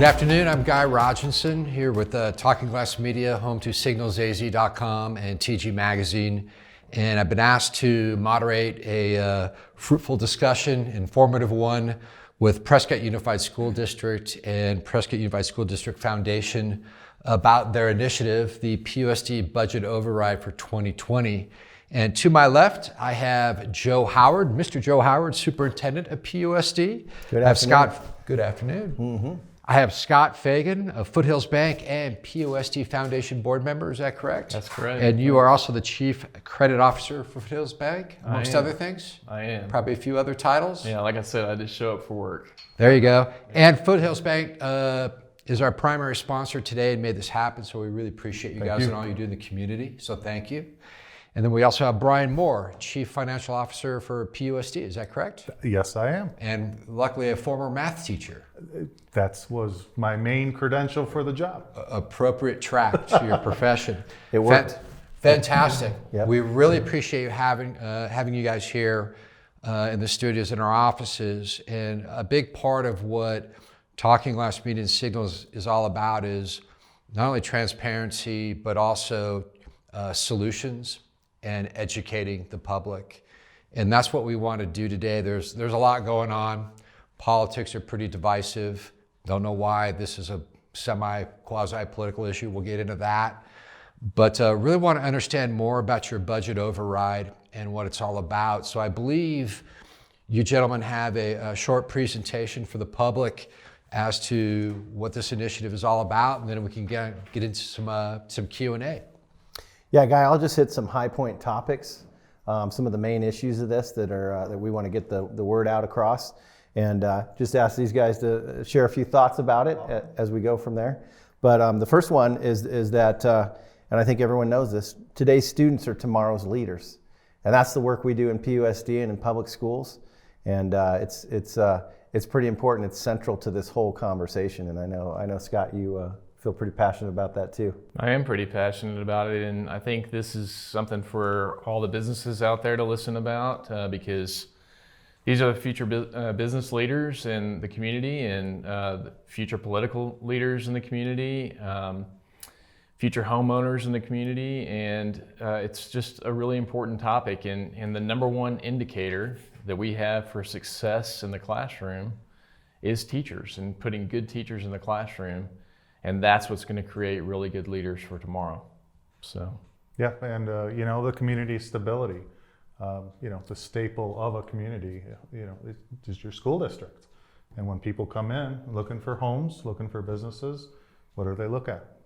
Good afternoon, I'm Guy Roginson here with Talking Glass Media, home to SignalsAZ.com and TG Magazine. And I've been asked to moderate a fruitful discussion, informative one, with Prescott Unified School District and Prescott Unified School District Foundation about their initiative, the PUSD Budget Override for 2020. And to my left, I have Joe Howard, Mr. Joe Howard, Superintendent of PUSD. Good afternoon. Good afternoon. I have Scott Fagan of Foothills Bank and PUSD Foundation board member, is that correct? That's correct. And you are also the Chief Credit Officer for Foothills Bank, amongst other things? I am. Probably a few other titles? Yeah, like I said, I just show up for work. There you go. And Foothills Bank is our primary sponsor today and made this happen, so we really appreciate you guys and all you do in the community, so thank you. And then we also have Brian Moore, Chief Financial Officer for PUSD, is that correct? Yes, I am. And luckily a former math teacher. That was my main credential for the job. Appropriate track to your profession. It worked. Fantastic. Yep. We really appreciate you having you guys here in the studios, in our offices. And a big part of what Talking Glass Media and Signals is all about is not only transparency, but also solutions and educating the public. And that's what we want to do today. There's a lot going on. Politics are pretty divisive. Don't know why. This is a quasi-political issue. We'll get into that. But really want to understand more about your budget override and what it's all about. So I believe you gentlemen have a short presentation for the public as to what this initiative is all about, and then we can get into some Q&A. Yeah, Guy, I'll just hit some high point topics, some of the main issues of this that we want to get the word out across, and just ask these guys to share a few thoughts about it as we go from there. But the first one is that, and I think everyone knows this, today's students are tomorrow's leaders. And that's the work we do in PUSD and in public schools. And it's pretty important. It's central to this whole conversation. And I know Scott, you feel pretty passionate about that too. I am pretty passionate about it, and I think this is something for all the businesses out there to listen about because these are the future business leaders in the community and the future political leaders in the community, future homeowners in the community, and it's just a really important topic. And the number one indicator that we have for success in the classroom is teachers and putting good teachers in the classroom. And that's what's going to create really good leaders for tomorrow. So. Yeah, and the community stability, the staple of a community, is your school district. And when people come in looking for homes, looking for businesses, what do they look at?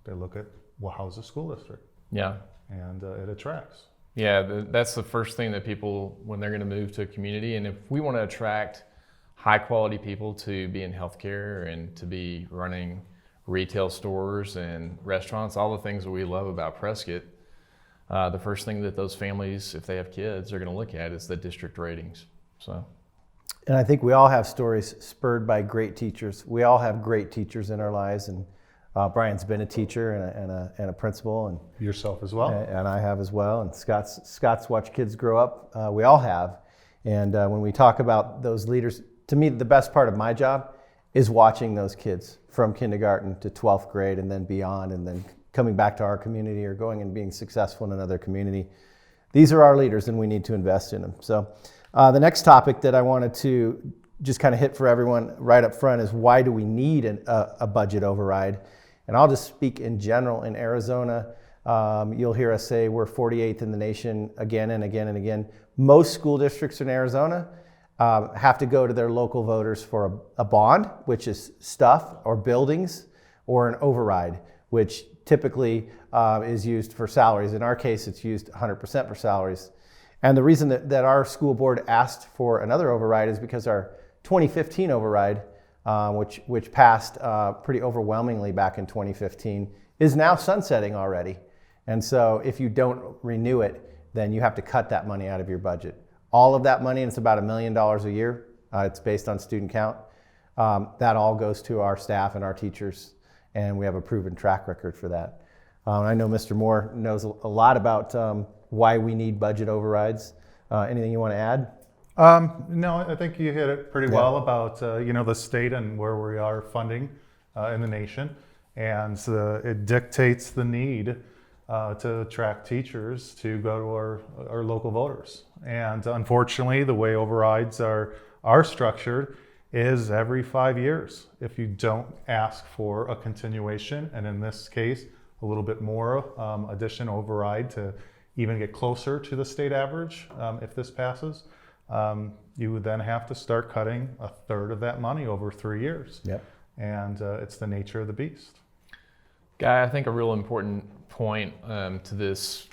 They look at, well, how's the school district? Yeah. And it attracts. Yeah, that's the first thing that people, when they're going to move to a community, and if we want to attract high quality people to be in healthcare and to be running retail stores and restaurants, all the things that we love about Prescott, the first thing that those families, if they have kids, are going to look at is the district ratings. So, and I think we all have stories spurred by great teachers. We all have great teachers in our lives, and Brian's been a teacher and a principal, and yourself as well. And I have as well. And Scott's watched kids grow up. We all have. And when we talk about those leaders, to me, the best part of my job is watching those kids from kindergarten to 12th grade and then beyond, and then coming back to our community or going and being successful in another community. These are our leaders, and we need to invest in them. So the next topic that I wanted to just kind of hit for everyone right up front is, why do we need a budget override? And I'll just speak in general. In Arizona, you'll hear us say we're 48th in the nation again and again and again. Most school districts in Arizona have to go to their local voters for a bond, which is stuff or buildings, or an override, which typically is used for salaries. In our case, it's used 100% for salaries. And the reason that our school board asked for another override is because our 2015 override, which passed pretty overwhelmingly back in 2015, is now sunsetting already. And so if you don't renew it, then you have to cut that money out of your budget. All of that money, and it's about $1 million a year, it's based on student count, that all goes to our staff and our teachers, and we have a proven track record for that. I know Mr. Moore knows a lot about why we need budget overrides. Anything you want to add? No, I think you hit it pretty well about the state and where we are funding in the nation, and it dictates the need to attract teachers to go to our local voters. And unfortunately, the way overrides are structured is every 5 years. If you don't ask for a continuation, and in this case, a little bit more addition override to even get closer to the state average, if this passes, you would then have to start cutting a third of that money over 3 years. Yep. And it's the nature of the beast. Guy, I think a real important point to this,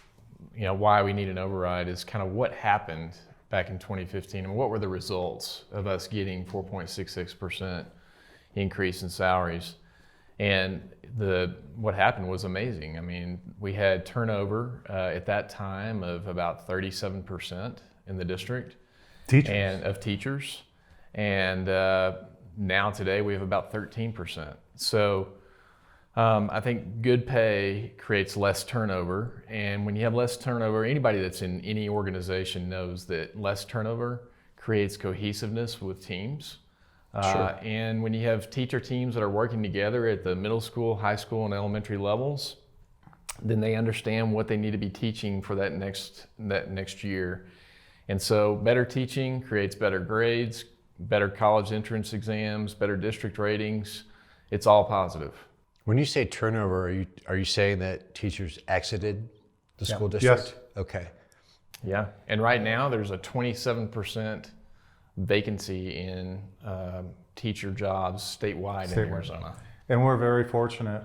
why we need an override is kind of what happened back in 2015 and what were the results of us getting 4.66% increase in salaries. And what happened was amazing. I mean, we had turnover at that time of about 37% in the district. Of teachers. And now today we have about 13%. So I think good pay creates less turnover. And when you have less turnover, anybody that's in any organization knows that less turnover creates cohesiveness with teams. Sure. And when you have teacher teams that are working together at the middle school, high school, and elementary levels, then they understand what they need to be teaching for that next year. And so better teaching creates better grades, better college entrance exams, better district ratings. It's all positive. When you say turnover, are you saying that teachers exited the school district? Yes. Okay. Yeah. And right now there's a 27% vacancy in teacher jobs statewide in Arizona. And we're very fortunate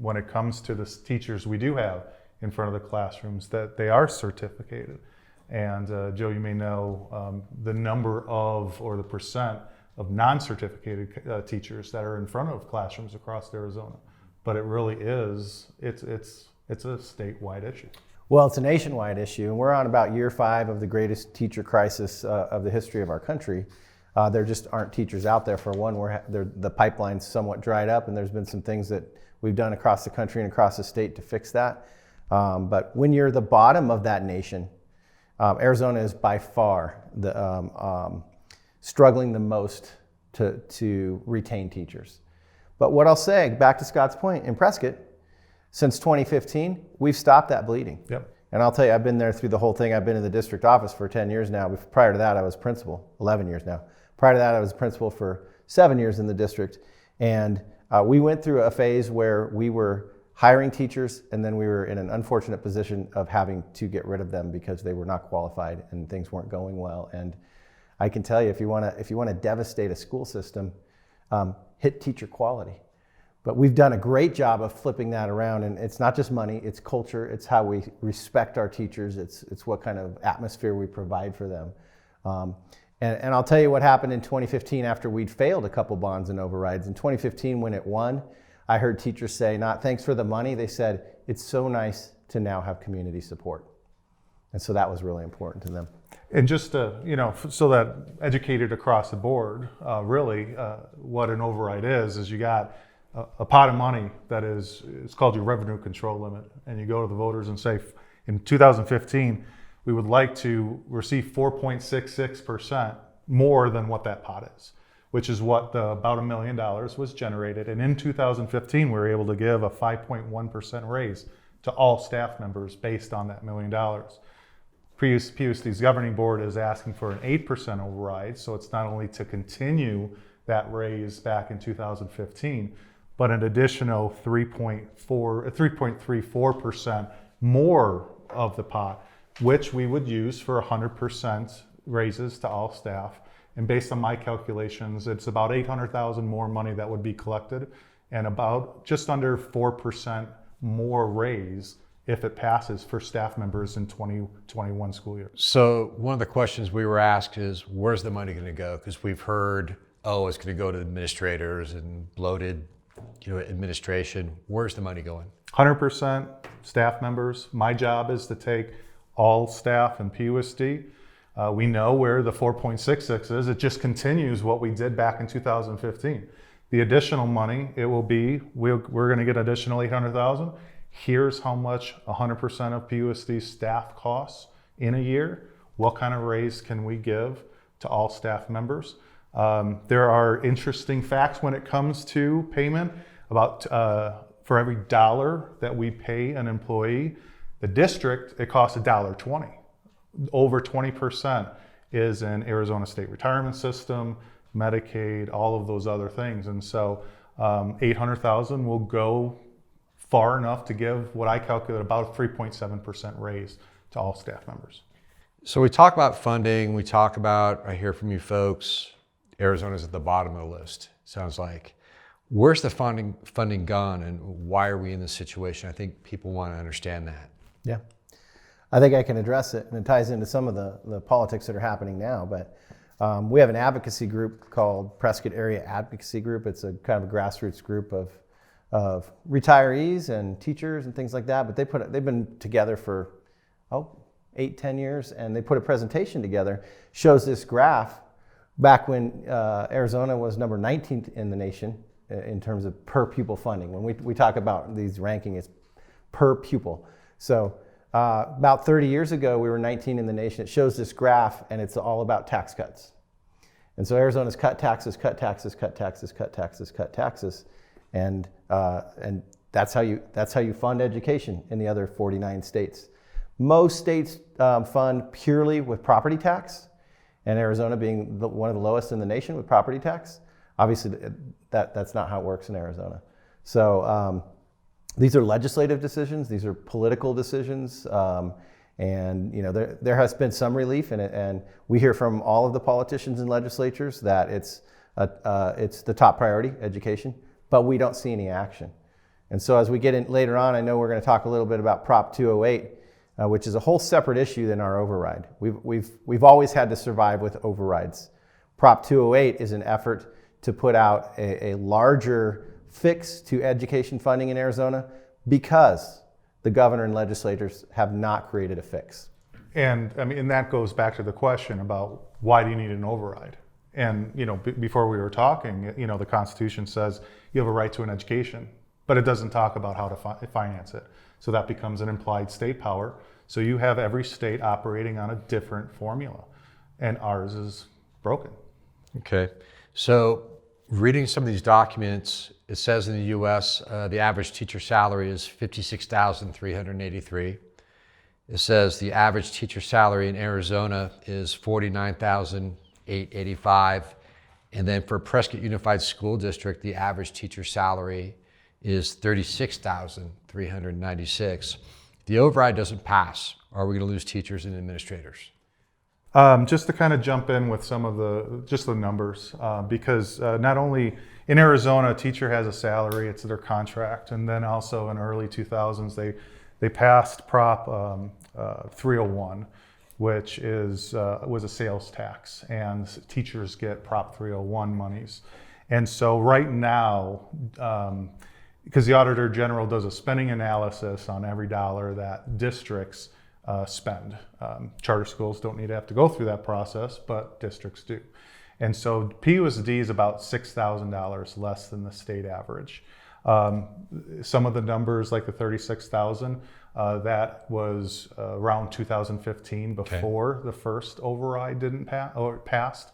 when it comes to the teachers we do have in front of the classrooms that they are certificated. And Joe, you may know the number of, or the percent of non-certificated teachers that are in front of classrooms across Arizona. But it really is, it's a statewide issue. Well, it's a nationwide issue, and we're on about year 5 of the greatest teacher crisis of the history of our country. There just aren't teachers out there. For one, the pipeline's somewhat dried up, and there's been some things that we've done across the country and across the state to fix that. But when you're the bottom of that nation, Arizona is by far struggling the most to retain teachers. But what I'll say, back to Scott's point, in Prescott, since 2015, we've stopped that bleeding. Yep. And I'll tell you, I've been there through the whole thing. I've been in the district office for 10 years now. Prior to that, I was principal, 11 years now. Prior to that, I was principal for 7 years in the district. And we went through a phase where we were hiring teachers, and then we were in an unfortunate position of having to get rid of them because they were not qualified and things weren't going well. And I can tell you, if you want to devastate a school system, hit teacher quality. But we've done a great job of flipping that around, and it's not just money, it's culture, it's how we respect our teachers, it's what kind of atmosphere we provide for them. And I'll tell you what happened in 2015 after we'd failed a couple bonds and overrides. In 2015, when it won, I heard teachers say, not thanks for the money, they said, it's so nice to now have community support. And so that was really important to them. And just so that educated across the board, really what an override is you got a pot of money that it's called your revenue control limit. And you go to the voters and say, in 2015, we would like to receive 4.66% more than what that pot is, which is what about $1 million was generated. And in 2015, we were able to give a 5.1% raise to all staff members based on that $1 million. PUSD's governing board is asking for an 8% override, so it's not only to continue that raise back in 2015, but an additional 3.34% more of the pot, which we would use for 100% raises to all staff. And based on my calculations, it's about $800,000 more money that would be collected, and about just under 4% more raise if it passes for staff members in 2021 school year. So one of the questions we were asked is, where's the money going to go? Because we've heard, it's going to go to administrators and bloated, administration. Where's the money going? 100% staff members. My job is to take all staff in PUSD. We know where the 4.66 is. It just continues what we did back in 2015. The additional money, it will be, we're going to get additional $800,000. Here's how much 100% of PUSD staff costs in a year. What kind of raise can we give to all staff members? There are interesting facts when it comes to payment. About for every dollar that we pay an employee, the district, it costs $1.20. Over 20% is in Arizona State Retirement System, Medicaid, all of those other things. And so $800,000 will go far enough to give what I calculate about a 3.7% raise to all staff members. So we talk about funding, we talk about, I hear from you folks, Arizona's at the bottom of the list, sounds like. Where's the funding gone, and why are we in this situation? I think people want to understand that. Yeah. I think I can address it, and it ties into some of the politics that are happening now. But we have an advocacy group called Prescott Area Advocacy Group. It's a kind of a grassroots group of retirees and teachers and things like that. But they've been together for 8-10 years, and they put a presentation together. Shows this graph back when Arizona was number 19th in the nation in terms of per pupil funding. When we talk about these rankings, it's per pupil. So about 30 years ago, we were 19 in the nation. It shows this graph, and it's all about tax cuts. And so Arizona's cut taxes, cut taxes, cut taxes, cut taxes, cut taxes, and that's how you fund education in the other 49 states. Most states fund purely with property tax, and Arizona being one of the lowest in the nation with property tax. Obviously, that's not how it works in Arizona. So these are legislative decisions. These are political decisions. And there has been some relief in it, and we hear from all of the politicians and legislatures that it's the top priority, education, but we don't see any action. And so as we get in later on, I know we're going to talk a little bit about Prop 208, which is a whole separate issue than our override. We've always had to survive with overrides. Prop 208 is an effort to put out a larger fix to education funding in Arizona because the governor and legislators have not created a fix. And I mean, and that goes back to the question about why do you need an override? And before we were talking, the Constitution says you have a right to an education, but it doesn't talk about how to finance it. So that becomes an implied state power. So you have every state operating on a different formula, and ours is broken. Okay, so reading some of these documents, it says in the U.S. The average teacher salary is $56,383. It says the average teacher salary in Arizona is $49,885, and then for Prescott Unified School District, the average teacher salary is $36,396. The override doesn't pass. Are we going to lose teachers and administrators? Just to kind of jump in with some of the numbers, because not only in Arizona, a teacher has a salary, it's their contract, and then also in early 2000s, they passed Prop 301, which was a sales tax, and teachers get Prop 301 monies. And so right now, because the Auditor General does a spending analysis on every dollar that districts spend. Charter schools don't need to have to go through that process, but districts do. And so PUSD is about $6,000 less than the state average. Some of the numbers, like the $36,000, that was around 2015 before the first override passed.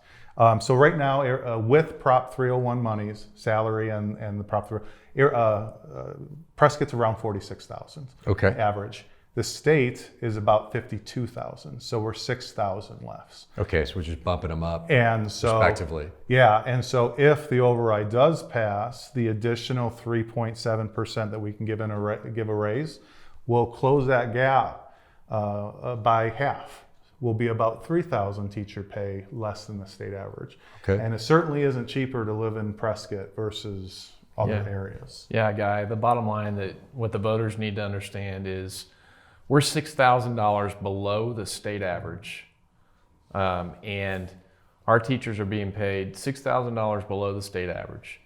So right now, with Prop 301 monies, salary and the Prop 301, Prescott's around 46,000 average. The state is about 52,000, so we're 6,000 less. Okay, so we're just bumping them up and so, respectively. Yeah, and so if the override does pass, the additional 3.7% that we can give a raise will close that gap by half. Will be about 3,000 teacher pay less than the state average. Okay. And it certainly isn't cheaper to live in Prescott versus other areas. Yeah, Guy, the bottom line that what the voters need to understand is we're $6,000 below the state average. And our teachers are being paid $6,000 below the state average.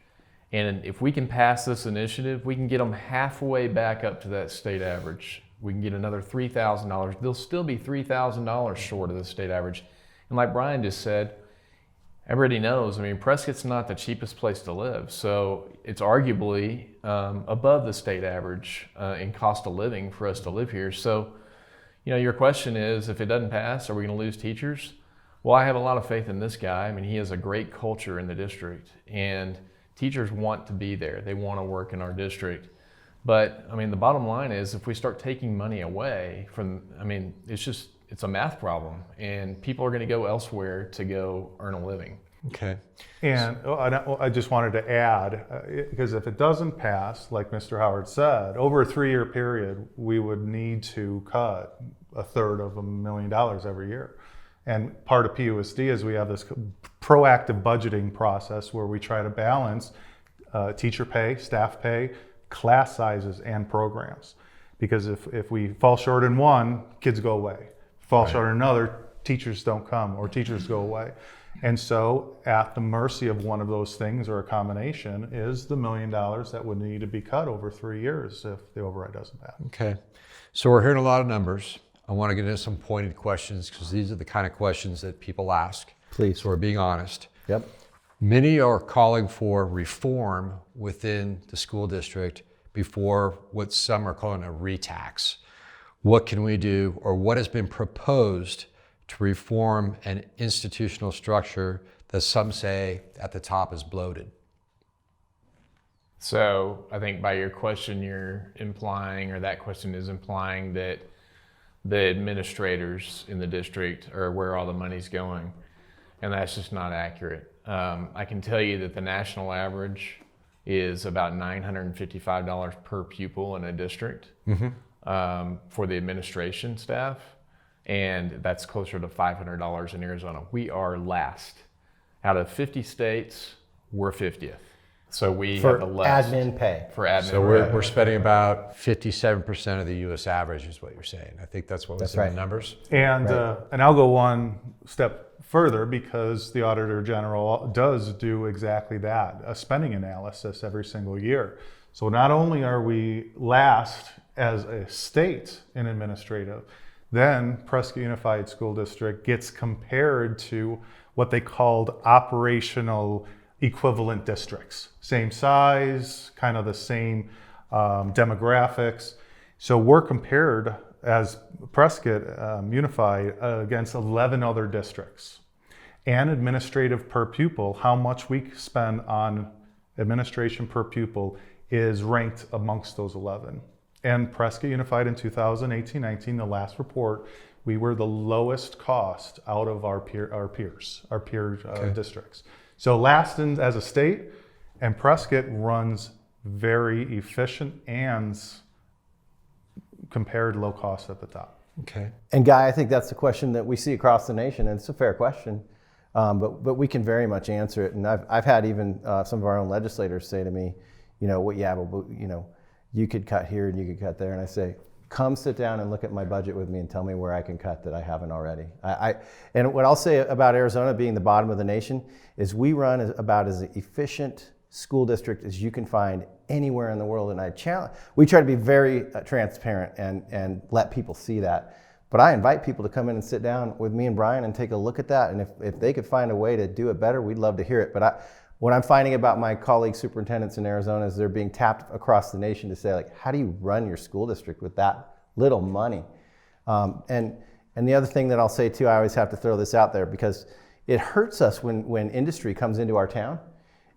And if we can pass this initiative, we can get them halfway back up to that state average. We can get another $3,000. They'll still be $3,000 short of the state average. And like Brian just said, everybody knows, Prescott's not the cheapest place to live. So it's arguably above the state average in cost of living for us to live here. So, your question is, if it doesn't pass, are we going to lose teachers? Well, I have a lot of faith in this guy. I mean, he has a great culture in the district, and teachers want to be there. They want to work in our district. But I mean, the bottom line is if we start taking money away from, I mean, it's a math problem, and people are going to go elsewhere to go earn a living. Okay. And I just wanted to add, because if it doesn't pass, like Mr. Howard said, over a 3-year period, we would need to cut $1/3 every year. And part of PUSD is we have this proactive budgeting process where we try to balance teacher pay, staff pay, class sizes, and programs. Because if we fall short in one, kids go away. Fall short in another, teachers don't come, or teachers go away. And so at the mercy of one of those things, or a combination, is the $1 million that would need to be cut over 3 years if the override doesn't pass. Okay. So we're hearing a lot of numbers. I want to get into some pointed questions because these are the kind of questions that people ask. Please. So we're being honest. Yep. Many are calling for reform within the school district before what some are calling a retax. What can we do, or what has been proposed to reform an institutional structure that some say at the top is bloated? So I think by your question, you're implying, or that question is implying, that the administrators in the district are where all the money's going. And that's just not accurate. I can tell you that the national average is about $955 per pupil in a district for the administration staff. And that's closer to $500 in Arizona. We are last. Out of 50 states, we're 50th. So we have the less. Admin pay. For admin So we're spending about 57% of the U.S. average is what you're saying. I think that's what was in right. the numbers. And I'll go one step further, because the Auditor General does do exactly that, a spending analysis every single year. So not only are we last as a state in administrative, then Prescott Unified School District gets compared to what they called operational equivalent districts. Same size, kind of the same demographics. So we're compared as Prescott Unified against 11 other districts. And administrative per pupil, how much we spend on administration per pupil is ranked amongst those 11. And Prescott Unified in 2018-19, the last report, we were the lowest cost out of our peer districts. So last as a state, and Prescott runs very efficient and compared low cost at the top. Okay. And Guy, I think that's the question that we see across the nation, and it's a fair question, but we can very much answer it. And I've had even some of our own legislators say to me, you could cut here and you could cut there, and I say, come sit down and look at my budget with me and tell me where I can cut that I haven't already. And what I'll say about Arizona being the bottom of the nation is we run about as efficient school district as you can find anywhere in the world. And we try to be very transparent and let people see that. But I invite people to come in and sit down with me and Brian and take a look at that. And if they could find a way to do it better, we'd love to hear it. But what I'm finding about my colleague superintendents in Arizona is they're being tapped across the nation to say, like, how do you run your school district with that little money? And the other thing that I'll say too, I always have to throw this out there because it hurts us when industry comes into our town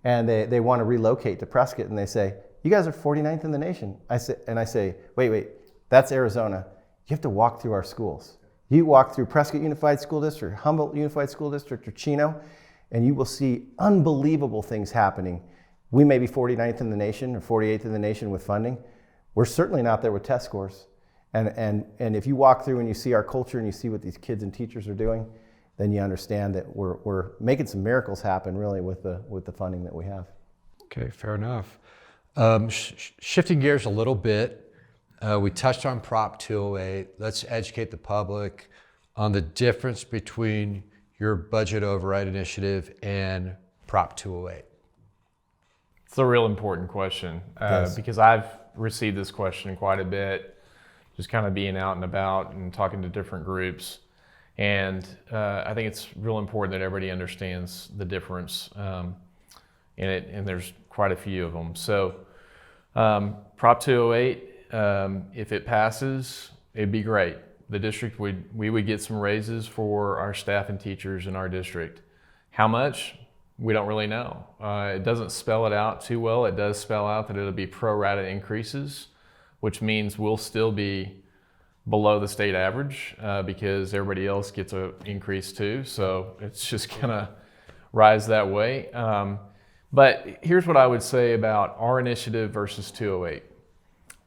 and they want to relocate to Prescott and they say, you guys are 49th in the nation. I say, wait, that's Arizona. You have to walk through our schools. You walk through Prescott Unified School District, Humboldt Unified School District, or Chino, and you will see unbelievable things happening. We may be 49th in the nation or 48th in the nation with funding. We're certainly not there with test scores. And if you walk through and you see our culture and you see what these kids and teachers are doing, then you understand that we're making some miracles happen really with the funding that we have. Okay, fair enough. Shifting gears a little bit, we touched on Prop 208. Let's educate the public on the difference between your budget override initiative and Prop 208. It's a real important question Yes. because I've received this question quite a bit, just kind of being out and about and talking to different groups. And I think it's real important that everybody understands the difference in it, and there's quite a few of them. So Prop 208, if it passes, it'd be great. the district we would get some raises for our staff and teachers in our district. How much? We don't really know. It doesn't spell it out too well. It does spell out that it'll be pro rata increases, which means we'll still be below the state average because everybody else gets an increase too. So it's just gonna rise that way. But here's what I would say about our initiative versus 208.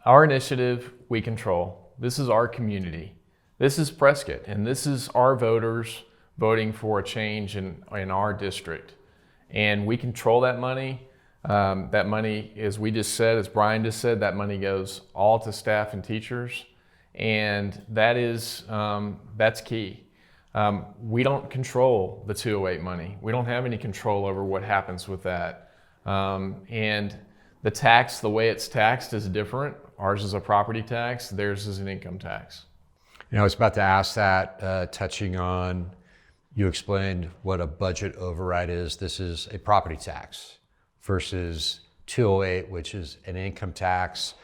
Our initiative, we control. This is our community. This is Prescott, and this is our voters voting for a change in our district. And we control that money. That money, as we just said, as Brian just said, that money goes all to staff and teachers. And that is, that's key. We don't control the 208 money. We don't have any control over what happens with that. And the tax, the way it's taxed is different. Ours is a property tax, theirs is an income tax. I was about to ask that, touching on, you explained what a budget override is. This is a property tax versus 208, which is an income tax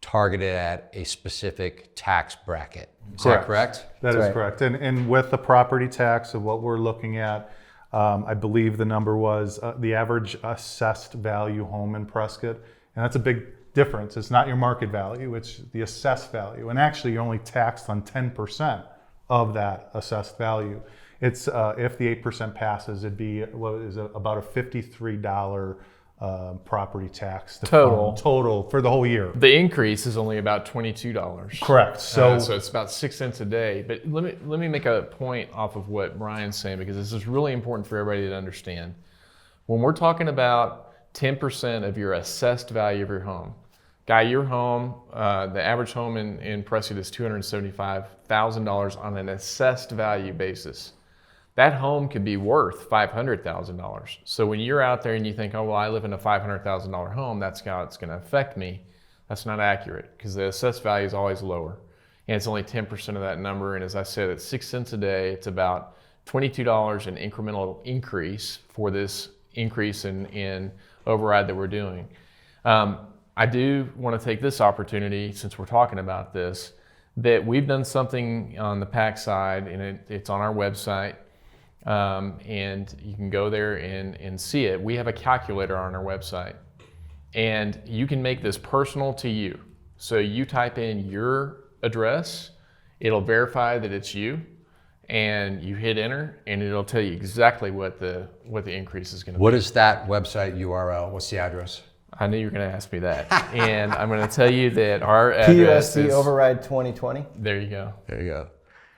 targeted at a specific tax bracket. Is that correct? That is correct. And with the property tax of what we're looking at, I believe the number was the average assessed value home in Prescott. And that's a big difference. It's not your market value, it's the assessed value. And actually you're only taxed on 10% of that assessed value. It's if the 8% passes, it'd be about a $53 property tax total for the whole year. The increase is only about $22. Correct. So it's about 6 cents a day. But let me make a point off of what Brian's saying, because this is really important for everybody to understand. When we're talking about 10% of your assessed value of your home, Guy, your home, the average home in Prescott is $275,000 on an assessed value basis. That home could be worth $500,000. So when you're out there and you think, oh, well, I live in a $500,000 home, that's how it's going to affect me. That's not accurate, because the assessed value is always lower. And it's only 10% of that number. And as I said, it's 6 cents a day. It's about $22 in incremental increase for this increase in override that we're doing. I do want to take this opportunity, since we're talking about this, that we've done something on the PAC side, and it's on our website. And you can go there and see it. We have a calculator on our website, and you can make this personal to you. So you type in your address, it'll verify that it's you, and you hit enter, and it'll tell you exactly what the increase is going to be. What is that website URL? What's the address? I knew you were going to ask me that. And I'm going to tell you that our address PUSD is override 2020. There you go. There you go.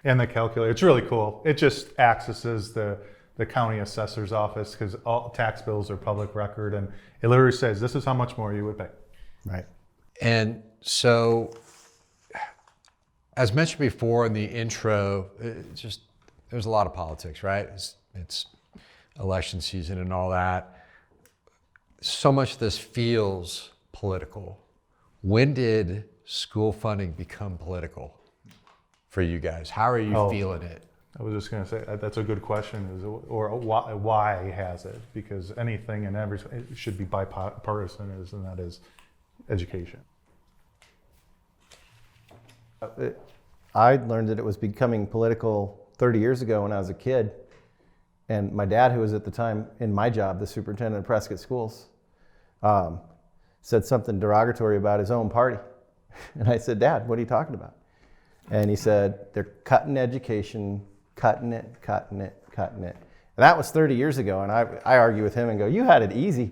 and the calculator, it's really cool. It just accesses the county assessor's office, because all tax bills are public record, and it literally says this is how much more you would pay. Right. And so, as mentioned before in the intro, there's a lot of politics, right? It's election season and all that. So much of this feels political. When did school funding become political for you guys? How are you feeling it? I was just going to say that's a good question. Or why has it? Because anything and everything it should be bipartisan, and that is education. I learned that it was becoming political 30 years ago when I was a kid. And my dad, who was at the time in my job, the superintendent of Prescott schools, said something derogatory about his own party. And I said, Dad, what are you talking about? And he said, they're cutting education, cutting it. And that was 30 years ago. And I argue with him and go, you had it easy.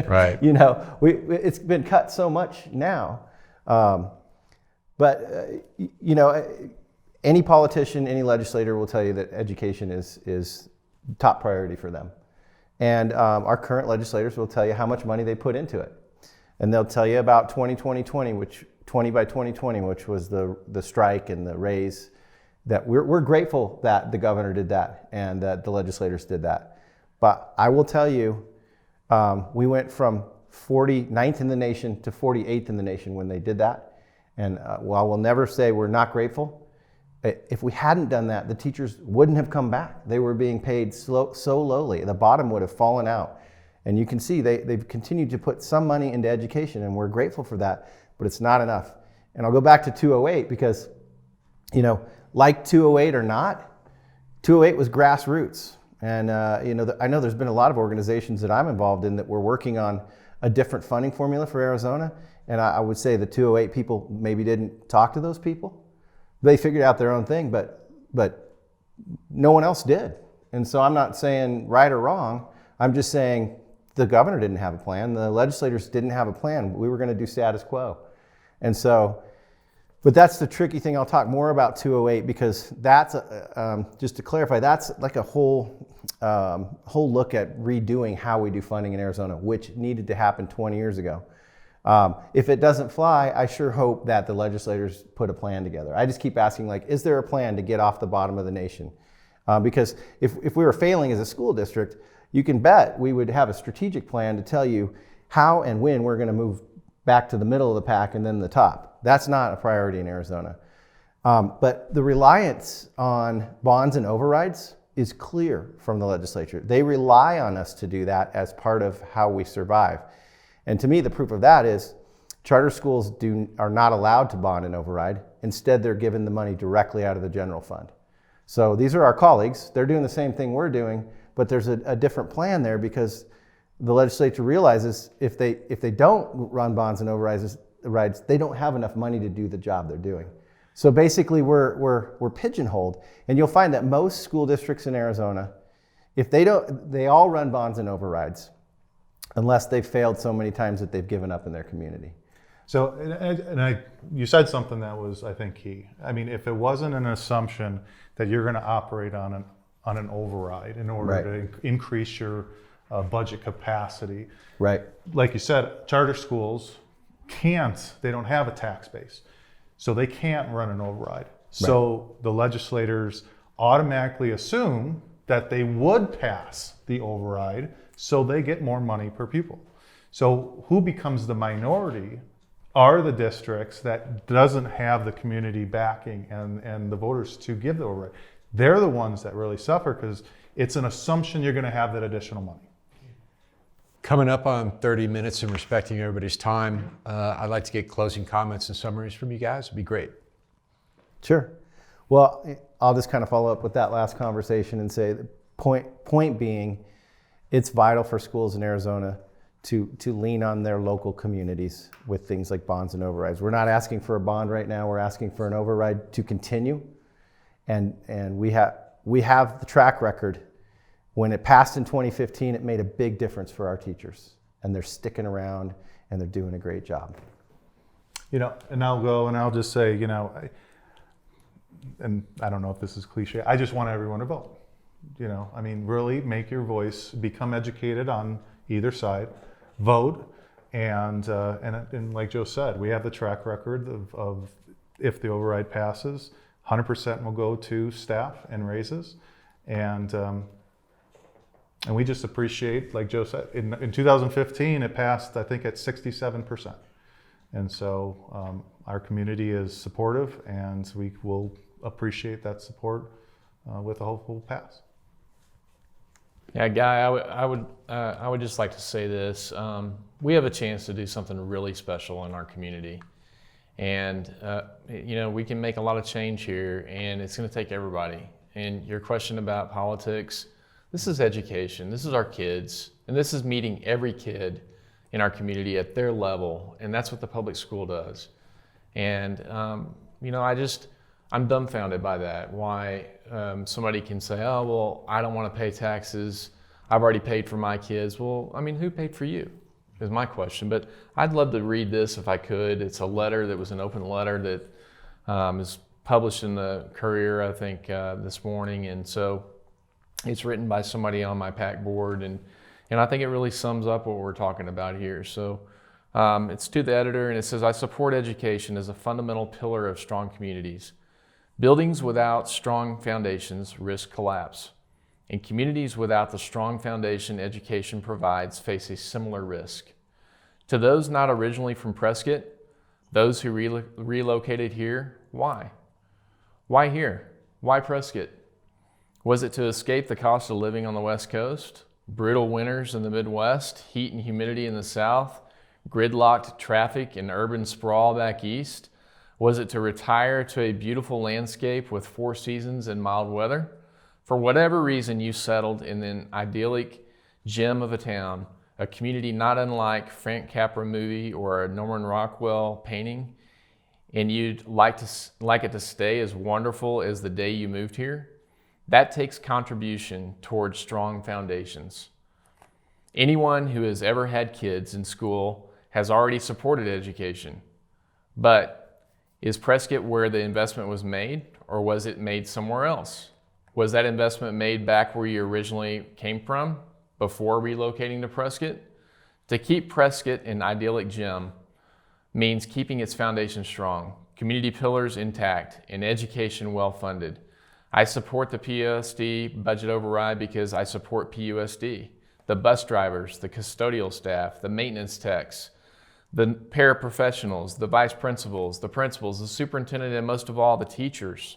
Right. You know, it's been cut so much now. But any politician, any legislator will tell you that education is top priority for them. And our current legislators will tell you how much money they put into it. And they'll tell you about 2020, which 20 by 2020, which was the strike and the raise. That we're grateful that the governor did that and that the legislators did that. But I will tell you, we went from 49th in the nation to 48th in the nation when they did that. And while we'll never say we're not grateful, if we hadn't done that, the teachers wouldn't have come back. They were being paid so lowly. The bottom would have fallen out. And you can see they've continued to put some money into education, and we're grateful for that, but it's not enough. And I'll go back to 208 because you know, like 208 or not, 208 was grassroots. And, you know, I know there's been a lot of organizations that I'm involved in that were working on a different funding formula for Arizona. And I would say the 208 people maybe didn't talk to those people. They figured out their own thing, but no one else did. And so I'm not saying right or wrong. I'm just saying the governor didn't have a plan. The legislators didn't have a plan. We were going to do status quo. And so, but that's the tricky thing. I'll talk more about 208 because that's, just to clarify, that's like a whole look at redoing how we do funding in Arizona, which needed to happen 20 years ago. If it doesn't fly, I sure hope that the legislators put a plan together. I just keep asking, like, is there a plan to get off the bottom of the nation? Because if we were failing as a school district, you can bet we would have a strategic plan to tell you how and when we're going to move back to the middle of the pack and then the top. That's not a priority in Arizona. But the reliance on bonds and overrides is clear from the legislature. They rely on us to do that as part of how we survive. And to me, the proof of that is charter schools are not allowed to bond and override. Instead, they're given the money directly out of the general fund. So these are our colleagues. They're doing the same thing we're doing, but there's a different plan there because the legislature realizes if they don't run bonds and overrides, they don't have enough money to do the job they're doing. So basically, we're pigeonholed, and you'll find that most school districts in Arizona, if they all run bonds and overrides, unless they've failed so many times that they've given up in their community. So, you said something that was, I think, key. I mean, if it wasn't an assumption that you're going to operate on an override in order to increase your budget capacity, right? Like you said, charter schools they don't have a tax base, so they can't run an override. So the legislators automatically assume that they would pass the override, so they get more money per pupil. So who becomes the minority are the districts that doesn't have the community backing and the voters to give the override. They're the ones that really suffer because it's an assumption you're going to have that additional money. Coming up on 30 minutes and respecting everybody's time, I'd like to get closing comments and summaries from you guys. It'd be great. Sure. Well, I'll just kind of follow up with that last conversation and say the point being, it's vital for schools in Arizona to lean on their local communities with things like bonds and overrides. We're not asking for a bond right now. We're asking for an override to continue. And we have the track record. When it passed in 2015, it made a big difference for our teachers. And they're sticking around and they're doing a great job. You know, and I'll go and I'll just say, you know, and I don't know if this is cliche, I just want everyone to vote. You know, I mean, really make your voice, become educated on either side, vote, and like Joe said, we have the track record of if the override passes, 100% will go to staff and raises, and we just appreciate, like Joe said, in 2015 it passed, I think, at 67%, and so our community is supportive, and we will appreciate that support with a hopeful pass. Yeah, Guy, I would just like to say this. We have a chance to do something really special in our community. And, you know, we can make a lot of change here, and it's going to take everybody. And your question about politics, this is education. This is our kids. And this is meeting every kid in our community at their level. And that's what the public school does. And, you know, I'm dumbfounded by that. Why somebody can say, oh, well, I don't want to pay taxes. I've already paid for my kids. Well, I mean, who paid for you is my question. But I'd love to read this if I could. It's a letter that was an open letter that is published in the Courier, I think, this morning. And so it's written by somebody on my PAC board. And I think it really sums up what we're talking about here. So it's to the editor, and it says, I support education as a fundamental pillar of strong communities. Buildings without strong foundations risk collapse, and communities without the strong foundation education provides face a similar risk. To those not originally from Prescott, those who relocated here, why? Why here? Why Prescott? Was it to escape the cost of living on the West Coast, brutal winters in the Midwest, heat and humidity in the South, gridlocked traffic and urban sprawl back east? Was it to retire to a beautiful landscape with 4 seasons and mild weather? For whatever reason, you settled in an idyllic gem of a town, a community not unlike Frank Capra movie or a Norman Rockwell painting, and you'd like it to stay as wonderful as the day you moved here. That takes contribution towards strong foundations. Anyone who has ever had kids in school has already supported education. But is Prescott where the investment was made, or was it made somewhere else? Was that investment made back where you originally came from, before relocating to Prescott? To keep Prescott an idyllic gem means keeping its foundation strong, community pillars intact, and education well-funded. I support the PUSD budget override because I support PUSD. The bus drivers, the custodial staff, the maintenance techs, the paraprofessionals, the vice principals, the superintendent, and most of all, the teachers.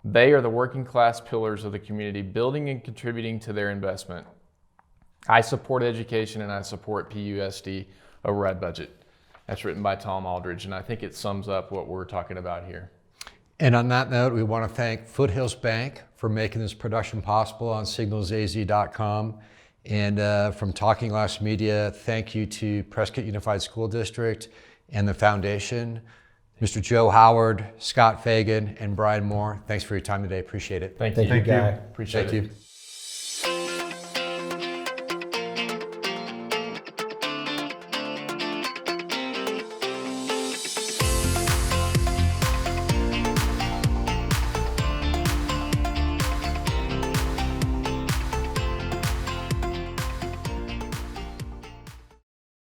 They are the working class pillars of the community, building and contributing to their investment. I support education and I support PUSD override budget. That's written by Tom Aldridge, and I think it sums up what we're talking about here. And on that note, we want to thank Foothills Bank for making this production possible on SignalsAZ.com. And from Talking Glass Media, thank you to Prescott Unified School District and the Foundation. Mr. Joe Howard, Scott Fagan, and Brian Moore, thanks for your time today. Appreciate it. Thank you. Thank you, Guy. Appreciate it. Thank you.